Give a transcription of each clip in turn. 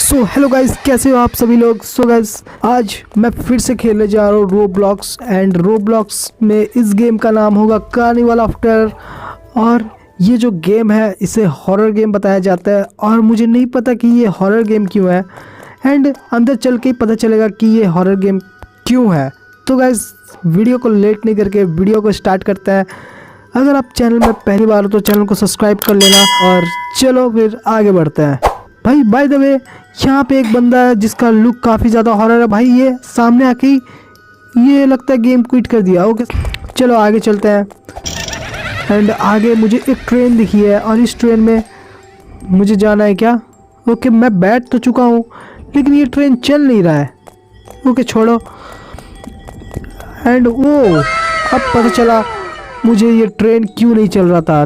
So hello guys, कैसे हो आप सभी लोग। सो गाइस, आज मैं फिर से खेलने जा रहा हूँ रोब्लॉक्स। एंड रोब्लॉक्स में इस गेम का नाम होगा कार्निवल ऑफ टेरर। और ये जो गेम है इसे हॉरर गेम बताया जाता है, और मुझे नहीं पता कि ये हॉरर गेम क्यों है। एंड अंदर चल के ही पता चलेगा कि ये हॉरर गेम क्यों है। तो गाइस, वीडियो को लेट नहीं करके वीडियो को स्टार्ट करते हैं। अगर आप चैनल में पहली बार हो तो चैनल को सब्सक्राइब कर लेना, और चलो फिर आगे बढ़ते हैं। भाई बाय द वे, यहाँ पे एक बंदा है जिसका लुक काफ़ी ज़्यादा हॉरर है। भाई ये सामने आके ही ये लगता है गेम क्विट कर दिया। ओके चलो आगे चलते हैं। एंड आगे मुझे एक ट्रेन दिखी है, और इस ट्रेन में मुझे जाना है क्या। ओके मैं बैठ तो चुका हूँ, लेकिन ये ट्रेन चल नहीं रहा है। ओके छोड़ो। एंड वो अब पता चला मुझे ये ट्रेन क्यों नहीं चल रहा था।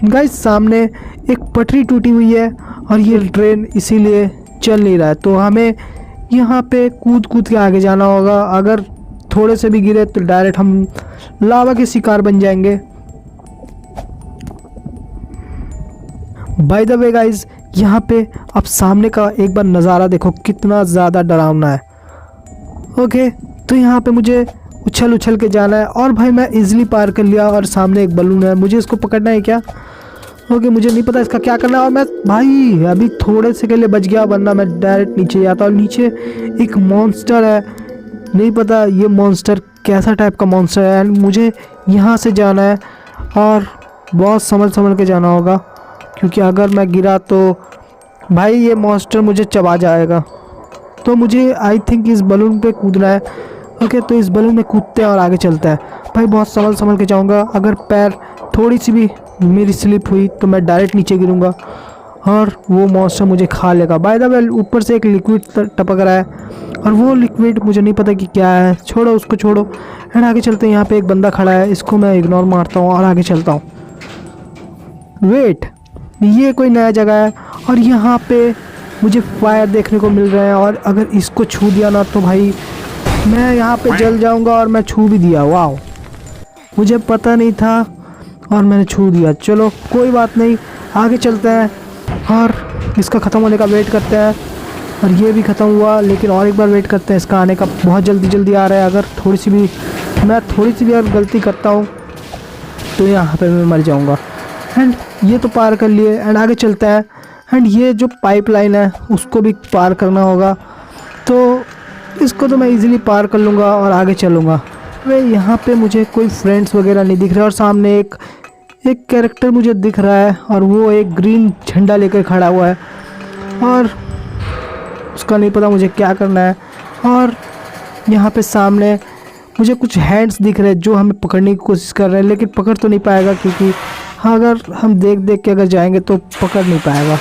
गाइस सामने एक पटरी टूटी हुई है, और ये ट्रेन इसीलिए चल नहीं रहा है। तो हमें यहाँ पे कूद कूद के आगे जाना होगा। अगर थोड़े से भी गिरे तो डायरेक्ट हम लावा के शिकार बन जाएंगे। बाय द वे गाइस, यहाँ पे आप सामने का एक बार नज़ारा देखो, कितना ज़्यादा डरावना है। ओके तो यहाँ पे मुझे उछल उछल के जाना है, और भाई मैं इजीली पार कर लिया। और सामने एक बलून है, मुझे इसको पकड़ना है क्या। ओके मुझे नहीं पता इसका क्या करना है। और मैं भाई अभी थोड़े से के लिए बच गया, वरना मैं डायरेक्ट नीचे जाता। और नीचे एक मॉन्स्टर है, नहीं पता ये मॉन्स्टर कैसा टाइप का मॉन्स्टर है। एंड मुझे यहाँ से जाना है, और बहुत संभल के जाना होगा, क्योंकि अगर मैं गिरा तो भाई ये मॉन्स्टर मुझे चबा जाएगा। तो मुझे आई थिंक इस बलून पे कूदना है। ओके तो इस बलून में कूदते हैं और आगे चलते हैं। भाई बहुत संभल के जाऊँगा, अगर पैर थोड़ी सी भी मेरी स्लिप हुई तो मैं डायरेक्ट नीचे गिरूंगा, और वो मॉन्स्टर मुझे खा लेगा। बाय द वे ऊपर से एक लिक्विड टपक रहा है, और वो लिक्विड मुझे नहीं पता कि क्या है। छोड़ो उसको, छोड़ो। एंड आगे चलते हैं। यहाँ पे एक बंदा खड़ा है, इसको मैं इग्नोर मारता हूँ और आगे चलता हूँ। वेट, ये कोई नया जगह है, और यहाँ पे मुझे फायर देखने को मिल रहे हैं। और अगर इसको छू दिया ना तो भाई मैं यहाँ पे जल जाऊँगा। और मैं छू भी दिया, वाह मुझे पता नहीं था और मैंने छू दिया। चलो कोई बात नहीं, आगे चलते हैं और इसका ख़त्म होने का वेट करते हैं। और ये भी ख़त्म हुआ, लेकिन और एक बार वेट करते हैं इसका आने का। बहुत जल्दी आ रहा है। अगर थोड़ी सी भी अगर गलती करता हूँ तो यहाँ पे मैं मर जाऊँगा। एंड ये तो पार कर लिए। एंड आगे चलते हैं। एंड ये जो पाइपलाइन है उसको भी पार करना होगा, तो इसको तो मैं इजीली पार कर लूँगा और आगे चलूँगा। वे यहाँ पे मुझे कोई फ्रेंड्स वगैरह नहीं दिख रहे, और सामने एक कैरेक्टर मुझे दिख रहा है, और वो एक ग्रीन झंडा लेकर खड़ा हुआ है, और उसका नहीं पता मुझे क्या करना है। और यहाँ पे सामने मुझे कुछ हैंड्स दिख रहे हैं जो हमें पकड़ने की कोशिश कर रहे हैं, लेकिन पकड़ तो नहीं पाएगा, क्योंकि हाँ अगर हम देख के अगर जाएंगे तो पकड़ नहीं पाएगा।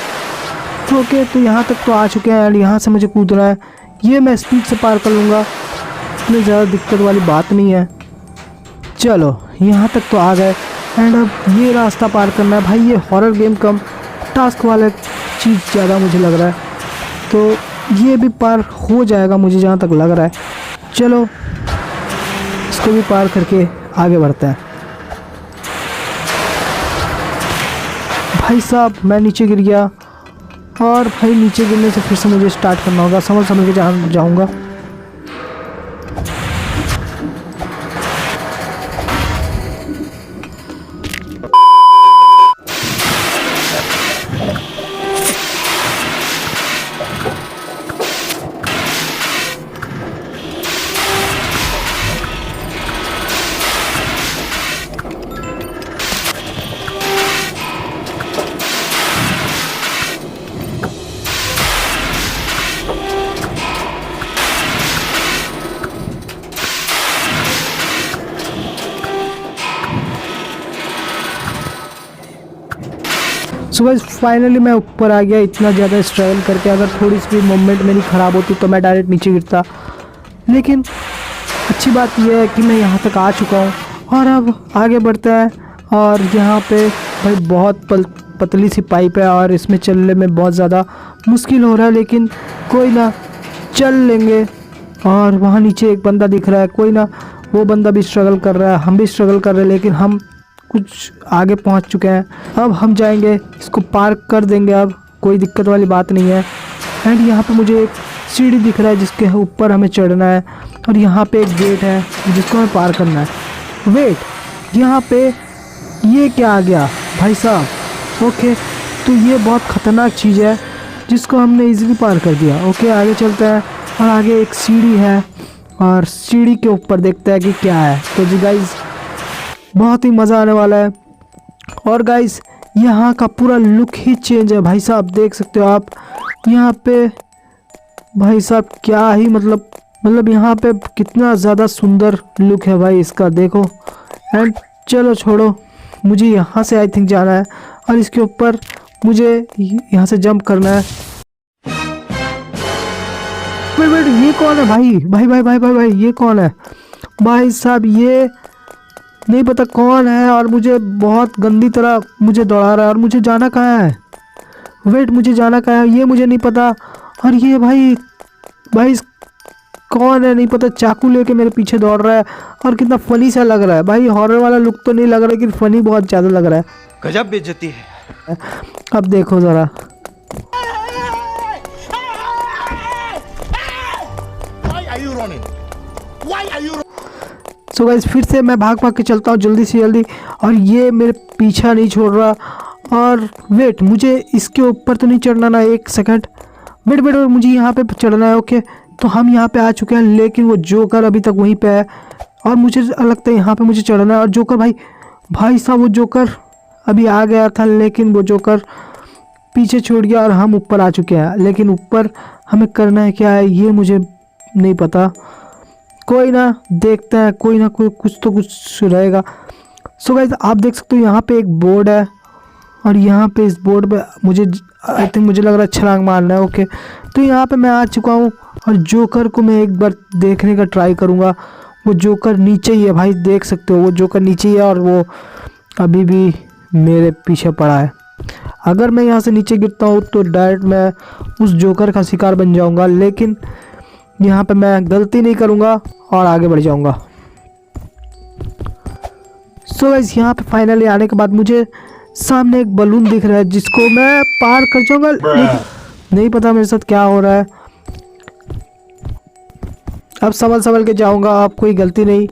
तो ओके तो यहाँ तक तो आ चुके हैं, और यहाँ से मुझे कूदना है। ये मैं स्पीड से पार कर लूँगा, इतनी ज़्यादा दिक्कत वाली बात नहीं है। चलो यहाँ तक तो आ गए। एंड अब ये रास्ता पार करना है। भाई ये हॉरर गेम कम टास्क वाला चीज़ ज़्यादा मुझे लग रहा है, तो ये भी पार हो जाएगा मुझे जहाँ तक लग रहा है। चलो इसको भी पार करके आगे बढ़ते हैं। भाई साहब मैं नीचे गिर गया, और भाई नीचे गिरने से फिर से मुझे स्टार्ट करना होगा। संभल के जाऊँगा। सो गाइस फाइनली मैं ऊपर आ गया। इतना ज़्यादा स्ट्रगल करके अगर थोड़ी सी भी मूवमेंट मेरी ख़राब होती तो मैं डायरेक्ट नीचे गिरता, लेकिन अच्छी बात यह है कि मैं यहाँ तक आ चुका हूँ। और अब आगे बढ़ते हैं। और यहाँ पे भाई बहुत पतली सी पाइप है, और इसमें चलने में बहुत ज़्यादा मुश्किल हो रहा है, लेकिन कोई ना चल लेंगे। और वहाँ नीचे एक बंदा दिख रहा है, कोई ना वो बंदा भी स्ट्रगल कर रहा है, हम भी स्ट्रगल कर रहे हैं, लेकिन हम कुछ आगे पहुंच चुके हैं। अब हम जाएंगे, इसको पार कर देंगे। अब कोई दिक्कत वाली बात नहीं है। एंड यहाँ पे मुझे एक सीढ़ी दिख रहा है जिसके ऊपर हमें चढ़ना है, और यहाँ पे एक गेट है जिसको हमें पार करना है। वेट, यहाँ पे ये क्या आ गया भाई साहब? ओके, तो ये बहुत ख़तरनाक चीज़ है जिसको हमने इजीली पार कर दिया। ओके, आगे चलते हैं और आगे एक सीढ़ी है और सीढ़ी के ऊपर देखते हैं कि क्या है। तो जी गाइस, बहुत ही मज़ा आने वाला है। और गाइस, यहाँ का पूरा लुक ही चेंज है भाई साहब, देख सकते हो आप यहाँ पे। भाई साहब क्या ही मतलब यहाँ पे कितना ज़्यादा सुंदर लुक है भाई इसका, देखो। एंड चलो छोड़ो, मुझे यहाँ से आई थिंक जाना है और इसके ऊपर मुझे यहाँ से जंप करना है। वेट, ये कौन है भाई? भाई भाई भाई भाई भाई ये कौन है भाई साहब? ये नहीं पता कौन है और मुझे बहुत गंदी तरह मुझे दौड़ा रहा है। और मुझे जाना कहाँ है? वेट, मुझे जाना कहाँ है ये मुझे नहीं पता। और ये भाई कौन है नहीं पता, चाकू लेके मेरे पीछे दौड़ रहा है और कितना फनी सा लग रहा है भाई। हॉरर वाला लुक तो नहीं लग रहा, लेकिन फनी बहुत ज़्यादा लग रहा है। गजब बेइज्जती है। अब देखो ज़रा, सो गाइस फिर से मैं भाग के चलता हूँ जल्दी से जल्दी, और ये मेरे पीछा नहीं छोड़ रहा। और वेट, मुझे इसके ऊपर तो नहीं चढ़ना ना, एक सेकंड, वेट, मुझे यहाँ पे चढ़ना है। ओके, तो हम यहाँ पे आ चुके हैं, लेकिन वो जोकर अभी तक वहीं पे है और मुझे लगता है यहाँ पे मुझे चढ़ना है। और जोकर भाई साहब, वो जोकर अभी आ गया था, लेकिन वो जोकर पीछे छोड़ गया और हम ऊपर आ चुके हैं। लेकिन ऊपर हमें करना है क्या है ये मुझे नहीं पता। कोई ना, देखते हैं, कोई ना कोई कुछ तो कुछ रहेगा। सो गाइस, आप देख सकते हो यहाँ पे एक बोर्ड है और यहाँ पे इस बोर्ड पे मुझे आई थिंक मुझे लग रहा है छलांग मारना है। ओके, तो यहाँ पे मैं आ चुका हूँ और जोकर को मैं एक बार देखने का ट्राई करूँगा। वो जोकर नीचे ही है भाई, देख सकते हो वो जोकर नीचे ही है और वो अभी भी मेरे पीछे पड़ा है। अगर मैं यहाँ से नीचे गिरता हूँ तो डायरेक्ट मैं उस जोकर का शिकार बन जाऊँगा, लेकिन यहाँ पे मैं गलती नहीं करूँगा और आगे बढ़ जाऊँगा। सो गाइस, यहाँ पे फाइनली आने के बाद मुझे सामने एक बलून दिख रहा है जिसको मैं पार कर जाऊँगा, लेकिन नहीं पता मेरे साथ क्या हो रहा है। अब संभल के जाऊँगा, अब कोई गलती नहीं।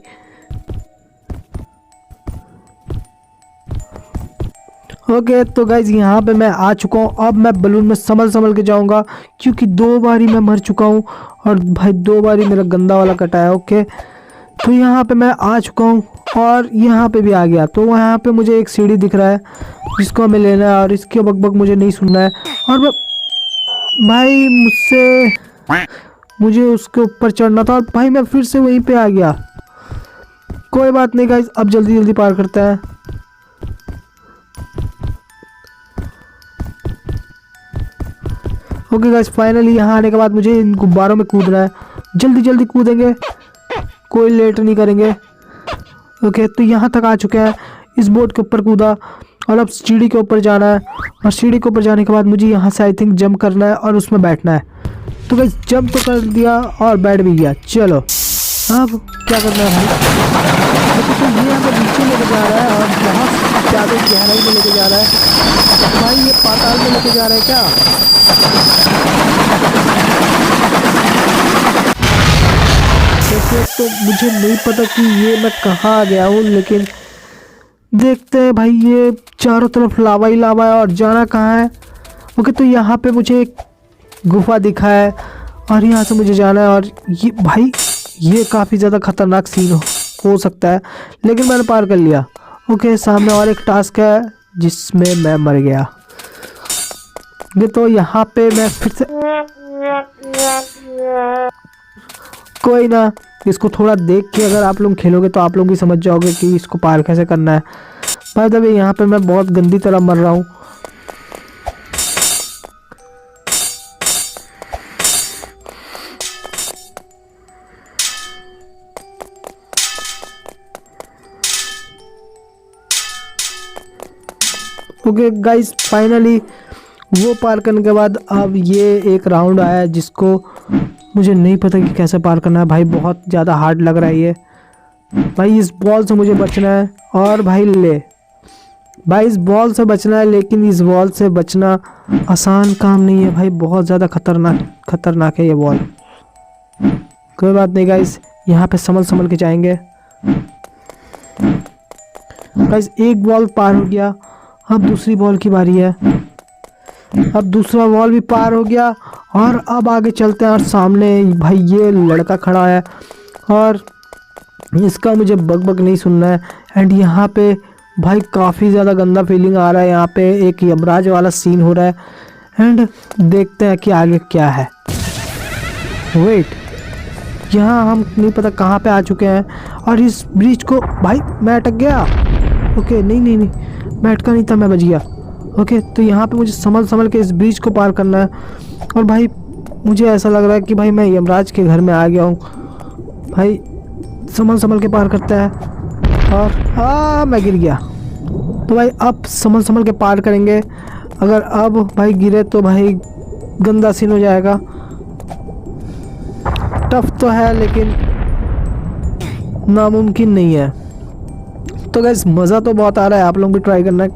ओके, तो गाइज यहाँ पे मैं आ चुका हूँ। अब मैं बलून में संभल के जाऊँगा, क्योंकि 2 बारी मैं मर चुका हूँ और भाई 2 बारी मेरा गंदा वाला कटा है। ओके, तो यहाँ पे मैं आ चुका हूँ और यहाँ पे भी आ गया। तो यहाँ पे मुझे एक सीढ़ी दिख रहा है जिसको हमें लेना है और इसके बक मुझे नहीं सुनना है। और भाई मुझे उसके ऊपर चढ़ना था और भाई मैं फिर से वहीं पे आ गया। कोई बात नहीं गाइज, अब जल्दी पार करते हैं। ओके गाइस, फाइनली यहाँ आने के बाद मुझे इन गुब्बारों में कूदना है। जल्दी कूदेंगे, कोई लेट नहीं करेंगे। ओके, तो यहाँ तक आ चुके हैं, इस बोर्ड के ऊपर कूदा और अब सीढ़ी के ऊपर जाना है। और सीढ़ी के ऊपर जाने के बाद मुझे यहाँ से आई थिंक जंप करना है और उसमें बैठना है। तो गाइस जंप तो कर दिया और बैठ भी गया। चलो अब क्या करना है भाई? तो ये हमें नीचे लेके जा रहा है और बहुत ज़्यादा गहराई में लेके जा रहा है भाई। ये पाताल में लेके जा रहा है क्या? तो मुझे नहीं पता कि ये मैं कहाँ आ गया हूँ, लेकिन देखते हैं भाई। ये चारों तरफ लावा ही लावा है और जाना कहाँ है? ओके, तो यहाँ पे मुझे एक गुफा दिखा है और यहाँ से मुझे जाना है। और ये भाई ये काफ़ी ज़्यादा ख़तरनाक सीन हो सकता है, लेकिन मैंने पार कर लिया। ओके, सामने और एक टास्क है जिसमें मैं मर गया। ये तो यहाँ पे मैं फिर से कोई ना, इसको थोड़ा देख के अगर आप लोग खेलोगे तो आप लोग भी समझ जाओगे कि इसको पार कैसे करना है। भाई तभी यहाँ पे मैं बहुत गंदी तरह मर रहा हूँ। ओके गाइस, फाइनली वो पार करने के बाद अब ये एक राउंड आया जिसको मुझे नहीं पता कि कैसे पार करना है। भाई बहुत ज़्यादा हार्ड लग रहा है ये। भाई इस बॉल से मुझे बचना है और भाई ले भाई इस बॉल से बचना है, लेकिन इस बॉल से बचना आसान काम नहीं है भाई, बहुत ज़्यादा खतरनाक है ये बॉल। कोई बात नहीं गाइस, यहाँ पे संभल के जाएंगे। गाइस एक बॉल पार हो गया, अब दूसरी बॉल की बारी है। अब दूसरा बॉल भी पार हो गया और अब आगे चलते हैं। और सामने भाई ये लड़का खड़ा है और इसका मुझे बक नहीं सुनना है। एंड यहाँ पे भाई काफ़ी ज़्यादा गंदा फीलिंग आ रहा है, यहाँ पे एक यमराज वाला सीन हो रहा है। एंड देखते हैं कि आगे क्या है। वेट, यहाँ हम नहीं पता कहाँ पे आ चुके हैं और इस ब्रिज को भाई मैं अटक गया। ओके नहीं, मैं अटका नहीं था, मैं बच गया। ओके तो यहाँ पे मुझे संभल के इस ब्रिज को पार करना है। और भाई मुझे ऐसा लग रहा है कि भाई मैं यमराज के घर में आ गया हूँ। भाई संभल के पार करता है और मैं गिर गया। तो भाई अब संभल के पार करेंगे। अगर अब भाई गिरे तो भाई गंदा सीन हो जाएगा। टफ तो है लेकिन नामुमकिन नहीं है। तो गाइस मज़ा तो बहुत आ रहा है, आप लोग भी ट्राई करना।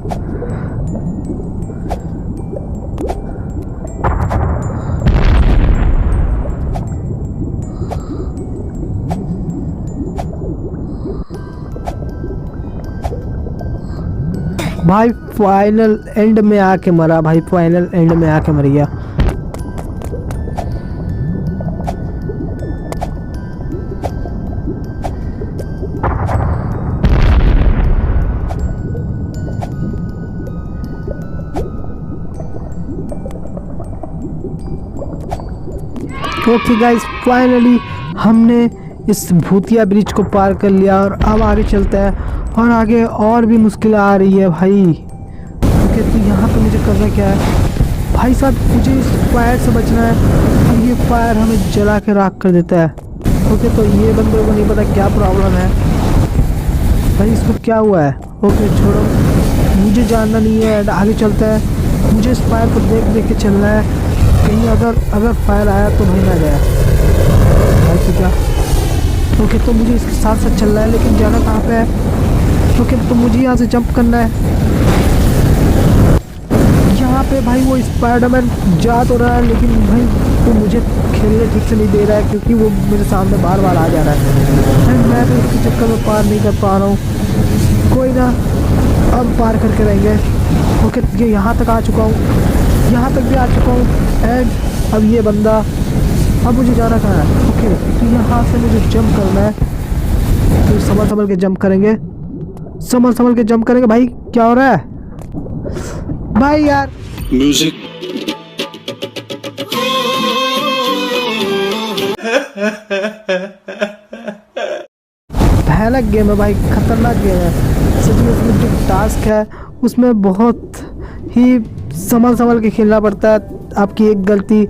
भाई फाइनल एंड में आके मरा, भाई फाइनल एंड में आके मर गया। ओके गाइस फाइनली हमने इस भूतिया ब्रिज को पार कर लिया और अब आगे चलते हैं। और आगे और भी मुश्किल आ रही है भाई। ओके तो यहाँ पे मुझे करना क्या है भाई साहब, मुझे इस फायर से बचना है और ये फायर हमें जला के राख कर देता है। ओके तो ये बंदे को नहीं पता क्या प्रॉब्लम है भाई, इसको क्या हुआ है। ओके छोड़ो, मुझे जानना नहीं है, आगे चलता है। मुझे इस फायर को देख के चलना है, कहीं अगर फायर आया तो भाई ना गया भाई तो क्या। ओके तो मुझे इसके साथ चलना है, लेकिन जाना कहाँ पे है। ओके तो मुझे यहाँ से जंप करना है। यहाँ पे भाई वो स्पाइडरमैन जा तो रहा है, लेकिन भाई वो मुझे खेलने ठीक से नहीं दे रहा है, क्योंकि वो मेरे सामने बार आ जा रहा है। एंड मैं तो इसके चक्कर में पार नहीं कर पा रहा हूँ। कोई ना, अब पार करके रहेंगे। ओके ये यहाँ तक आ चुका हूँ, यहाँ तक भी आ चुका हूँ। एंड अब ये बंदा, अब मुझे जाना कहाँ है। ओके तो यहाँ से मुझे जंप करना है, तो संभल के जंप करेंगे, संभल के जंप करेंगे। भाई क्या हो रहा है भाई यार। म्यूजिक भयानक गेम है भाई, खतरनाक गेम है सच में। उसमें जो टास्क है उसमें बहुत ही संभल के खेलना पड़ता है। आपकी एक गलती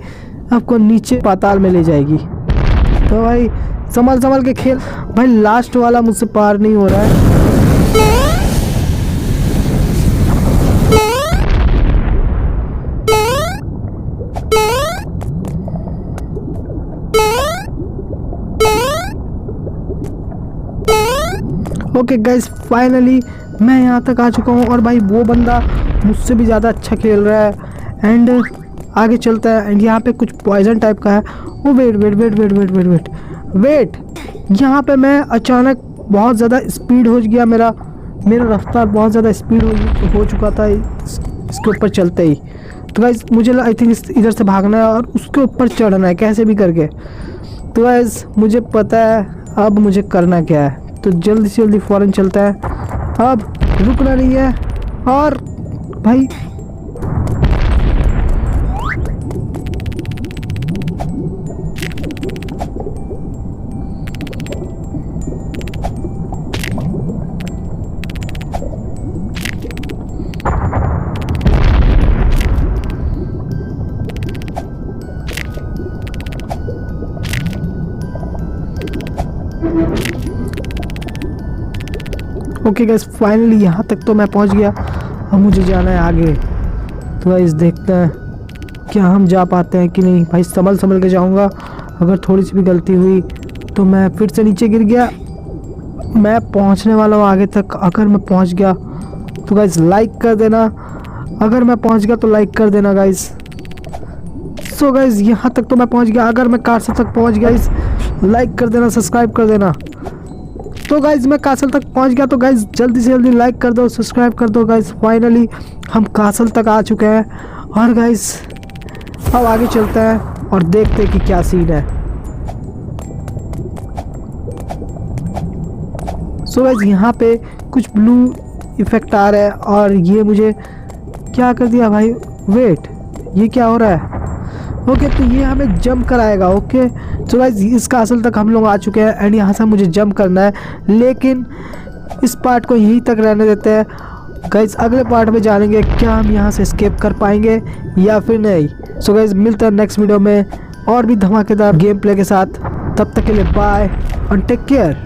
आपको नीचे पाताल में ले जाएगी। तो भाई संभल के खेल। भाई लास्ट वाला मुझसे पार नहीं हो रहा है। ओके गाइस फाइनली मैं यहाँ तक आ चुका हूँ और भाई वो बंदा मुझसे भी ज़्यादा अच्छा खेल रहा है। एंड आगे चलता है। एंड यहाँ पे कुछ पॉइजन टाइप का है। वो वेट, यहाँ पे मैं अचानक बहुत ज़्यादा स्पीड हो गया, मेरा रफ्तार बहुत ज़्यादा स्पीड हो चुका था इसके ऊपर चलते ही। तो गाइस मुझे आई थिंक इधर से भागना है और उसके ऊपर चढ़ना है कैसे भी करके। तो गाइस मुझे पता है अब मुझे करना क्या है, तो जल्दी से जल्दी फ़ौरन चलता है, अब रुकना नहीं है। और भाई ओके गाइस फाइनली यहाँ तक तो मैं पहुँच गया। अब मुझे जाना है आगे। तो गाइस देखते हैं क्या हम जा पाते हैं कि नहीं। भाई संभल के जाऊँगा, अगर थोड़ी सी भी गलती हुई तो मैं फिर से नीचे गिर गया। मैं पहुँचने वाला हूँ आगे तक। अगर मैं पहुँच गया तो गाइस लाइक कर देना, अगर मैं पहुंच गया तो लाइक कर देना गाइस। सो गाइस यहाँ तक तो मैं पहुंच गया, अगर मैं कासल तक पहुंच गया गाइस लाइक कर देना, सब्सक्राइब कर देना। तो गाइस मैं कासल तक पहुंच गया, तो गाइस जल्दी से जल्दी लाइक कर दो, सब्सक्राइब कर दो गाइस। फाइनली हम कासल तक आ चुके हैं और गाइस अब आगे चलते हैं और देखते हैं कि क्या सीन है। सो गाइस यहाँ पे कुछ ब्लू इफेक्ट आ रहा है और ये मुझे क्या कर दिया भाई, वेट ये क्या हो रहा है। ओके तो ये हमें जंप कराएगा। ओके सो गाइस इस कासल तक हम लोग आ चुके हैं एंड यहाँ से मुझे जंप करना है, लेकिन इस पार्ट को यहीं तक रहने देते हैं गाइस। अगले पार्ट में जानेंगे क्या हम यहाँ से एस्केप कर पाएंगे या फिर नहीं। सो गाइस मिलते हैं नेक्स्ट वीडियो में और भी धमाकेदार गेम प्ले के साथ। तब तक के लिए बाय और टेक केयर।